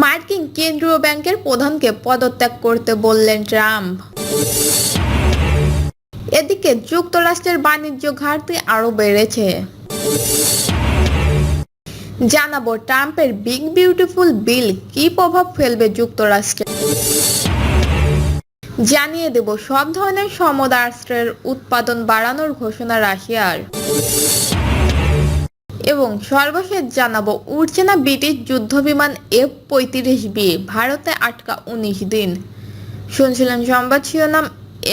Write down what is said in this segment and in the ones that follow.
মার্কিন কেন্দ্রীয় ব্যাংকের প্রধানকে পদত্যাগ করতে বললেন ট্রাম্প। এদিকে যুক্তরাষ্ট্রের বাণিজ্য ঘাটতি আরও বেড়েছে। জানাবো ট্রাম্পের বিগ বিউটিফুল বিল কি প্রভাব ফেলবে যুক্তরাষ্ট্রে। জানিয়ে দেব সব ধরনের সমুদ্রাস্ত্রের উৎপাদন বাড়ানোর ঘোষণা রাশিয়ার। এবং সর্বশেষ জানাবো উড়ছে না ব্রিটিশ যুদ্ধবিমান F-35B, ভারতে আটকা 19 দিন। শুনছিলেন সংবাদ শিরোনাম,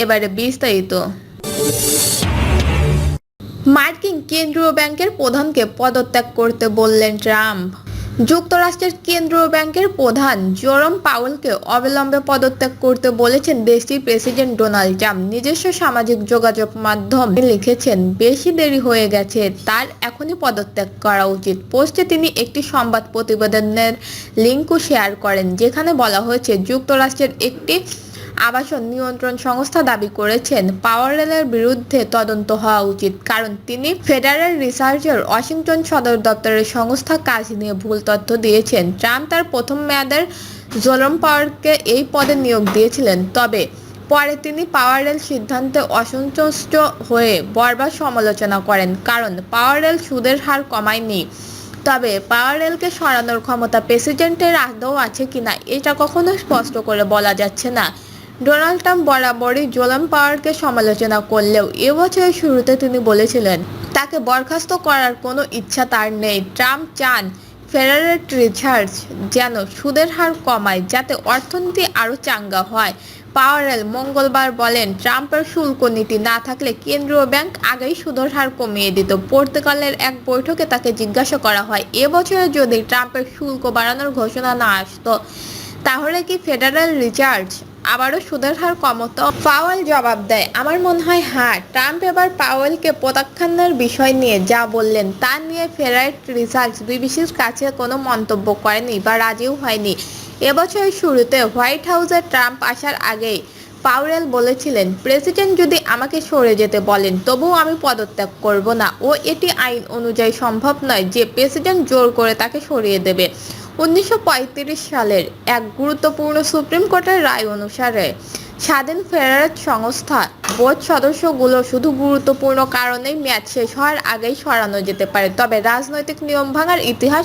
এবারে বিস্তারিত। মার্কিন কেন্দ্রীয় ব্যাংকের প্রধানকে পদত্যাগ করতে বললেন ট্রাম্প। যুক্তরাষ্ট্রের কেন্দ্রীয় ব্যাংকের প্রধান জেরোম পাওয়েলকে অবিলম্বে পদত্যাগ করতে বলেছেন দেশটির প্রেসিডেন্ট ডোনাল্ড ট্রাম্প। নিজস্ব সামাজিক যোগাযোগ মাধ্যমে লিখেছেন, বেশি দেরি হয়ে গেছে, তার এখনই পদত্যাগ করা উচিত। পোস্টে তিনি একটি সংবাদ প্রতিবেদনের লিঙ্কও শেয়ার করেন, যেখানে বলা হয়েছে যুক্তরাষ্ট্রের একটি আবাসন নিয়ন্ত্রণ সংস্থা দাবি করেছেন পাওয়েলের বিরুদ্ধে তদন্ত হওয়া উচিত, কারণ তিনি ফেডারেল রিসার্চের ওয়াশিংটন সদর দপ্তরের সংস্থা কাজ নিয়ে ভুল তথ্য দিয়েছেন। ট্রাম্প তার প্রথম মেয়াদের জেরোম পাওয়েলকে এই পদে নিয়োগ দিয়েছিলেন, তবে পরে তিনি পাওয়েলের সিদ্ধান্তে অসন্তুষ্ট হয়ে বারবার সমালোচনা করেন, কারণ পাওয়েল সুদের হার কমায়নি। তবে পাওয়েলকে সরানোর ক্ষমতা প্রেসিডেন্টের আদৌ আছে কিনা এটা কখনো স্পষ্ট করে বলা যাচ্ছে না। ডোনাল্ড ট্রাম্প বরাবরই জেরোম পাওয়েলকে সমালোচনা করলেও এবছরের শুরুতে তিনি বলেছিলেন তাকে বরখাস্ত করার কোনো ইচ্ছা তার নেই। ট্রাম্প চান ফেডারেল রিসার্চ যেন সুদের হার কমায়, যাতে অর্থনীতি আরও চাঙ্গা হয়। পাওয়েল মঙ্গলবার বলেন, ট্রাম্পের শুল্ক নীতি না থাকলে কেন্দ্রীয় ব্যাংক আগেই সুদের হার কমিয়ে দিত। পর্তুগালের এক বৈঠকে তাকে জিজ্ঞাসা করা হয়, এবছরে যদি ট্রাম্পের শুল্ক বাড়ানোর ঘোষণা না আসতো তাহলে কি ফেডারেল রিসার্চ আবারও সুদের হার কমাতো? পাওয়েল জবাব দেয়, আমার মনে হয় হ্যাঁ। ট্রাম্প এবার পাওয়েলকে প্রত্যাখ্যানের বিষয় নিয়ে যা বললেন তা নিয়ে ফেডারেল রিসার্চ বিবিসির কাছে কোনো মন্তব্য করেনি বা রাজিও হয়নি। এবছরের শুরুতে হোয়াইট হাউসে ট্রাম্প আসার আগেই পাওয়েল বলেছিলেন, প্রেসিডেন্ট যদি আমাকে সরে যেতে বলেন তবুও আমি পদত্যাগ করব না, ও এটি আইন অনুযায়ী সম্ভব নয় যে প্রেসিডেন্ট জোর করে তাকে সরিয়ে দেবে। 1935 সালের এক গুরুত্বপূর্ণ সুপ্রিম কোর্টের রায় অনুসারে স্বাধীন ফেডারেল সংস্থা বোর্ড সদস্যগুলো শুধু গুরুত্বপূর্ণ কারণেই মেয়াদ শেষ হওয়ার আগেই সরানো যেতে পারে। তবে রাজনৈতিক নিয়ম ভাঙার ইতিহাস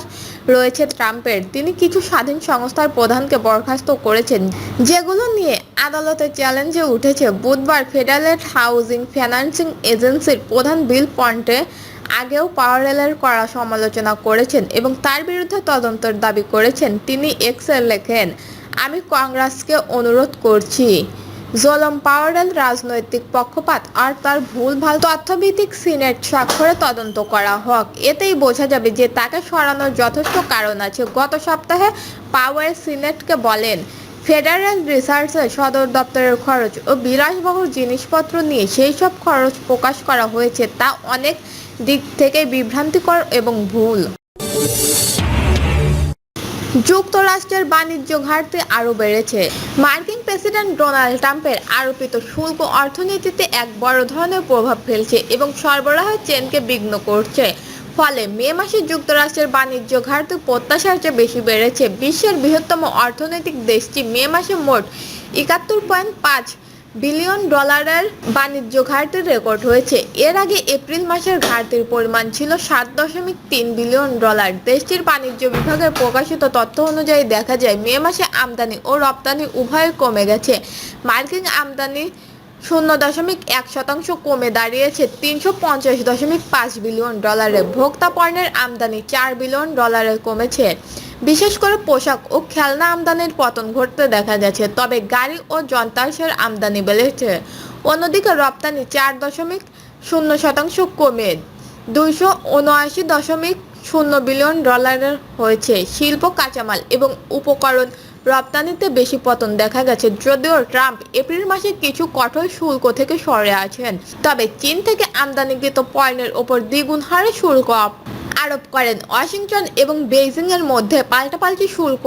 রয়েছে ট্রাম্পের। তিনি কিছু স্বাধীন সংস্থার প্রধানকে বরখাস্ত করেছেন, যেগুলো নিয়ে আদালতের চ্যালেঞ্জে উঠেছে। বুধবার ফেডারেল হাউজিং ফাইন্যান্সিং এজেন্সির প্রধান বিল পন্টে আগেও পাওয়েলের কড়া সমালোচনা করেছেন এবং তার বিরুদ্ধে তদন্তের দাবি করেছেন। তিনি এক্সে লেখেন, আমি কংগ্রেসকে অনুরোধ করছি জেরোম পাওয়েল রাজনৈতিক পক্ষপাত আর তার ভুলভাল তথ্যভিত্তিক সিনেট স্বাক্ষরে তদন্ত করা হোক। এতেই বোঝা যাবে যে তাকে সরানোর যথেষ্ট কারণ আছে। গত সপ্তাহে পাওয়েল সিনেটকে বলেন, ফেডারেল রিসার্চের সদর দপ্তরের খরচ ও বিলাসবহুল জিনিসপত্র নিয়ে সেই সব খরচ প্রকাশ করা হয়েছে তা অনেক দিক থেকে বিভ্রান্তিকর এবং ভুল। যুক্তরাষ্ট্রের বাণিজ্য ঘাটতি আরও বেড়েছে। মার্কিন প্রেসিডেন্ট ডোনাল্ড ট্রাম্পের আরোপিত শুল্ক অর্থনীতিতে এক বড় ধরনের প্রভাব ফেলছে এবং সরবরাহের চেইনকে বিঘ্ন করছে। ফলে মে মাসে যুক্তরাষ্ট্রের বাণিজ্য ঘাটতি প্রত্যাশার চেয়ে বেশি বেড়েছে। বিশ্বের বৃহত্তম অর্থনৈতিক দেশটি মে মাসে মোট $71.5 বিলিয়ন বাণিজ্য ঘাটতির রেকর্ড হয়েছে। এর আগে এপ্রিল মাসের ঘাটতির পরিমাণ ছিল $7.3 বিলিয়ন। দেশটির বাণিজ্য বিভাগের প্রকাশিত তথ্য অনুযায়ী দেখা যায়, মে মাসে আমদানি ও রপ্তানি উভয় কমে গেছে। মার্কিন আমদানি 0.1% কমে দাঁড়িয়েছে $350.5 বিলিয়ন। ভোক্তা পণ্যের আমদানি $4 বিলিয়ন কমেছে। বিশেষ করে পোশাক ও খেলনা আমদানির পতন ঘটতে দেখা গেছে, তবে গাড়ি ও যন্ত্রাংশের আমদানি বেড়েছে। অন্যদিকে রপ্তানি $4.0% কমে $279.0 বিলিয়ন হয়েছে। শিল্প, কাঁচামাল এবং উপকরণ রপ্তানিতে বেশি পতন দেখা গেছে। যদিও ট্রাম্প এপ্রিল মাসে কিছু কঠোর শুল্ক থেকে সরে আছেন, তবে চীন থেকে আমদানিকৃত পণ্যের ওপর দ্বিগুণ হারে শুল্ক আরোপ করেন। ওয়াশিংটন এবং বেইজিং এর মধ্যে পাল্টাপাল্টি শুল্ক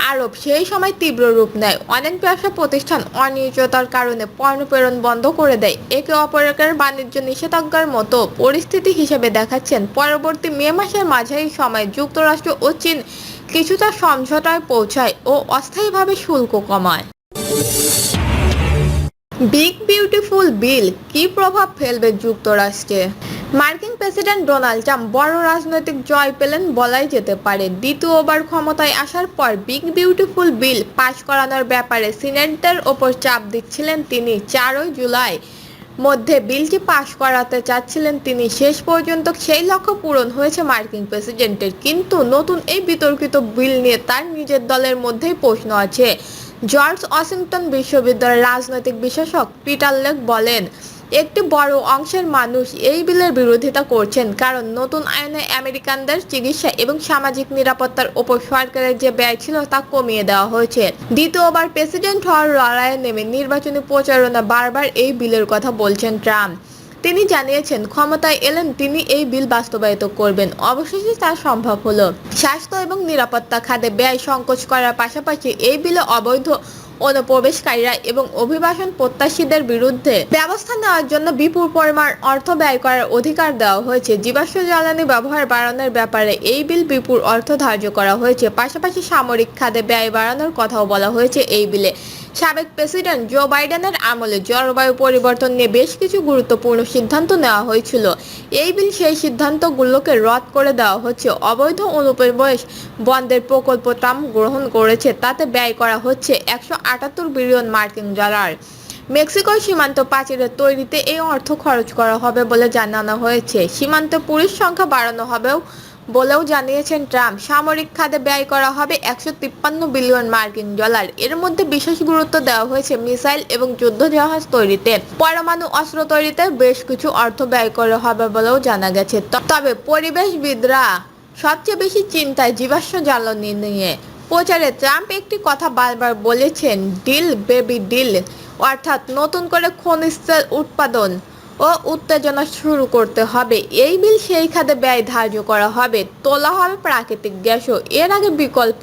আরোপ সেই সময় তীব্র রূপ নেয়। অনেক ব্যবসা প্রতিষ্ঠান অনিশ্চয়তার কারণে পণ্য প্রেরণ বন্ধ করে দেয়। একে অপরের বাণিজ্য নিষেধাজ্ঞার মতো পরিস্থিতি হিসেবে দেখাচ্ছেন। পরবর্তী মে মাসের মাঝারি সময় যুক্তরাষ্ট্র ও চীন কিছুটা সমঝোতায় পৌঁছায় ও অস্থায়ীভাবে শুল্ক কমায়। বিগ বিউটিফুল বিল কী প্রভাব ফেলবে যুক্তরাষ্ট্রে? মার্কিন প্রেসিডেন্ট ডোনাল্ড ট্রাম্প বড় রাজনৈতিক জয় পেলেন বলাই যেতে পারে। দ্বিতীয়বার ক্ষমতায় আসার পর বিগ বিউটিফুল বিল পাশ করানোর ব্যাপারে সিনেটদের ওপর চাপ দিচ্ছিলেন তিনি। 4 জুলাই মধ্যে বিলটি পাশ করাতে চাচ্ছিলেন তিনি। শেষ পর্যন্ত সেই লক্ষ্য পূরণ হয়েছে মার্কিন প্রেসিডেন্টের। কিন্তু নতুন এই বিতর্কিত বিল নিয়ে তার নিজের দলের মধ্যেই প্রশ্ন আছে। জর্জ ওয়াশিংটন বিশ্ববিদ্যালয়ের রাজনৈতিক বিশেষজ্ঞ পিটার লেক বলেন, একটি বড় অংশের মানুষ এই বিলের বিরোধিতা করছেন কারণ নতুন আইনে আমেরিকানদের চিকিৎসা এবং সামাজিক নিরাপত্তার ওপর সরকারের যে ব্যয় ছিল তা কমিয়ে দেওয়া হয়েছে। দ্বিতীয়বার প্রেসিডেন্ট হওয়ার লড়াইয়ে নেমে নির্বাচনী প্রচারণা বারবার এই বিলের কথা বলছেন ট্রাম্প। তিনি জানিয়েছেন ক্ষমতায় এলেন তিনি এই বিল বাস্তবায়িত করবেন। অবশেষে তা সম্ভব হলো। স্বাস্থ্য এবং নিরাপত্তা খাতে ব্যয় সংকোচ করার পাশাপাশি এই বিলে অবৈধ অনুপ্রবেশকারীরা এবং অভিবাসন প্রত্যাশীদের বিরুদ্ধে ব্যবস্থা নেওয়ার জন্য বিপুল পরিমাণ অর্থ ব্যয় করার অধিকার দেওয়া হয়েছে। জীবাশ্ম জ্বালানি ব্যবহার বাড়ানোর ব্যাপারে এই বিল বিপুল অর্থ ধার্য করা হয়েছে। পাশাপাশি সামরিক খাতে ব্যয় বাড়ানোর কথাও বলা হয়েছে এই বিলে। সাবেক প্রেসিডেন্ট জো বাইডেনের আমলে জলবায়ু পরিবর্তন নিয়ে বেশ কিছু গুরুত্বপূর্ণ সিদ্ধান্ত নেওয়া হয়েছিল। এই বিল সেই সিদ্ধান্তগুলোকে রদ করে দেওয়া হচ্ছে। অবৈধ অনুপ্রবেশ বন্ধের প্রকল্প ট্রাম্প গ্রহণ করেছে, তাতে ব্যয় করা হচ্ছে 178 বিলিয়ন মার্কিন ডলার। মেক্সিকোর সীমান্ত প্রাচীরের তৈরিতে এই অর্থ খরচ করা হবে বলে জানানো হয়েছে। সীমান্তে পুলিশ সংখ্যা বাড়ানো হবেও বলেও জানিয়েছেন ট্রাম্প। সামরিক খাতে ব্যয় করা হবে 153 বিলিয়ন মার্কিন ডলার। এর মধ্যে বিশেষ গুরুত্ব দেওয়া হয়েছে মিসাইল এবং যুদ্ধজাহাজ তৈরিতে। পরমাণু অস্ত্র তৈরিতে বেশ কিছু অর্থ ব্যয় করা হবে বলেও জানা গেছে। তবে পরিবেশবিদরা সবচেয়ে বেশি চিন্তায় জীবাশ্ম জ্বালানি নিয়ে। প্রচারে ট্রাম্প একটি কথা বারবার বলেছেন, ডিল বেবি ডিল, অর্থাৎ নতুন করে খনিজ তেল উৎপাদন ও উত্তেজনা শুরু করতে হবে। এই বিল সেই খাতে ব্যয় ধার্য করা হবে, তোলা হবে প্রাকৃতিক গ্যাসও। এর আগে বিকল্প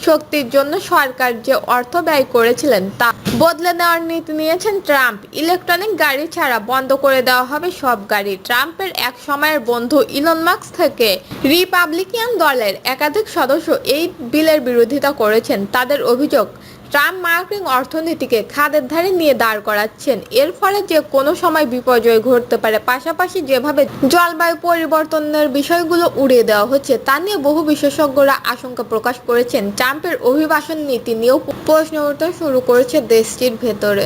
শক্তির জন্য সরকার যে অর্থ ব্যয় করেছিলেন তা বদলে নেওয়ার নীতি নিয়েছেন ট্রাম্প। ইলেকট্রনিক গাড়ি ছাড়া বন্ধ করে দেওয়া হবে সব গাড়ি। ট্রাম্পের এক সময়ের বন্ধু ইলন মাস্ক থেকে রিপাবলিকান দলের একাধিক সদস্য এই বিলের বিরোধিতা করেছেন। তাদের অভিযোগ, ট্রাম্প মার্কিন অর্থনীতিকে খাদের ধারে নিয়ে দাঁড় করাচ্ছেন। এর ফলে যে কোনো সময় বিপর্যয় ঘটতে পারে। পাশাপাশি যেভাবে জলবায়ু পরিবর্তনের বিষয়গুলো উড়িয়ে দেওয়া হচ্ছে তা নিয়ে বহু বিশেষজ্ঞরা আশঙ্কা প্রকাশ করেছেন। ট্রাম্পের অভিবাসন নীতি নিয়েও প্রশ্ন উঠতে শুরু করেছে দেশটির ভেতরে।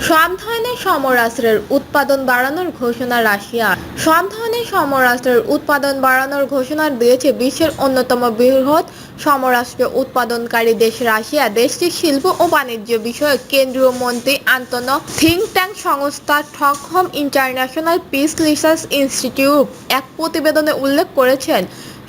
সব ধরনের সমরাস্ত্রের উৎপাদন বাড়ানোর ঘোষণা রাশিয়ার। সব ধরনের সমরাস্ত্রের উৎপাদন বাড়ানোর ঘোষণা দিয়েছে বিশ্বের অন্যতম বৃহৎ সমরাস্ত্র উৎপাদনকারী দেশ রাশিয়া। দেশটির শিল্প ও বাণিজ্য বিষয়ক কেন্দ্রীয় মন্ত্রী আন্তনো থিঙ্ক ট্যাঙ্ক সংস্থা Stockholm international piece research institute এক প্রতিবেদনে উল্লেখ করেছেন,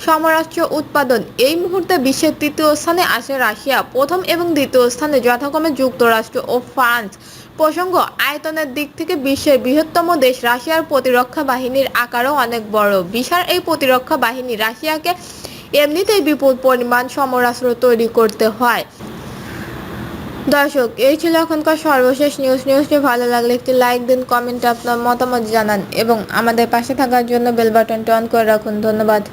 সমরাস্ত্র উৎপাদন এই মুহূর্তে বিশ্বের তৃতীয় স্থানে আছে রাশিয়া। প্রথম এবং দ্বিতীয় স্থানে যথাক্রমে যুক্তরাষ্ট্র ও ফ্রান্স। প্রসঙ্গ, আয়তনের দিক থেকে বিশ্বের বৃহত্তম দেশ রাশিয়ার প্রতিরক্ষা বাহিনীর আকারও অনেক বড়। বিশাল এই প্রতিরক্ষা বাহিনী রাশিয়াকে এমনিতেই বিপুল পরিমাণ সমরাস্ত্র তৈরি করতে হয়। দর্শক, এই ছিল এখনকার সর্বশেষ নিউজটি ভালো লাগলে একটি লাইক দিন, কমেন্টে আপনার মতামত জানান এবং আমাদের পাশে থাকার জন্য বেল বাটনটি অন করে রাখুন। ধন্যবাদ।